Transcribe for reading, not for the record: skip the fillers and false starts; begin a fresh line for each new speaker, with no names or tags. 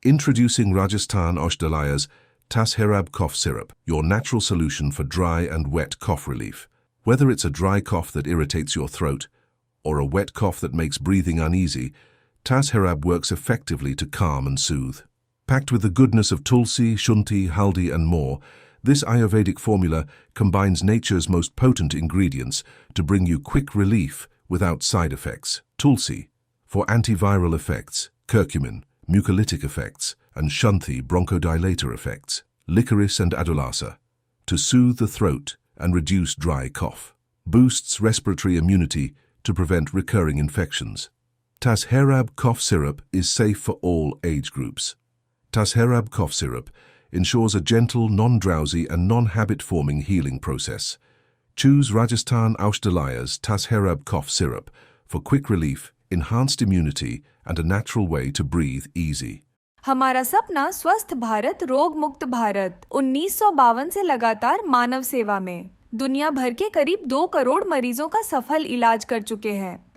Introducing Rajasthan Aushdhalaya's Tus Herab Cough Syrup, your natural solution for dry and wet cough relief. Whether it's a dry cough that irritates your throat or a wet cough that makes breathing uneasy, Tus Herab works effectively to calm and soothe. Packed with the goodness of Tulsi, Shunthi, Haldi and more, this Ayurvedic formula combines nature's most potent ingredients to bring you quick relief without side effects. Tulsi, for antiviral effects, curcumin, mucolytic effects, and Shunthi, bronchodilator effects. Licorice and Adulasa, to soothe the throat and reduce dry cough. Boosts respiratory immunity to prevent recurring infections. Tus Herab Cough Syrup is safe for all age groups. Tus Herab Cough Syrup ensures a gentle, non-drowsy and non-habit-forming healing process. Choose Rajasthan Aushdhalaya's Tus Herab Cough Syrup for quick relief, enhanced immunity and a natural way to breathe easy.
हमारा सपना स्वस्थ भारत, रोग मुक्त भारत। 1952 से लगातार मानव सेवा में दुनिया भर के करीब 2 करोड़ मरीजों का सफल इलाज कर चुके हैं।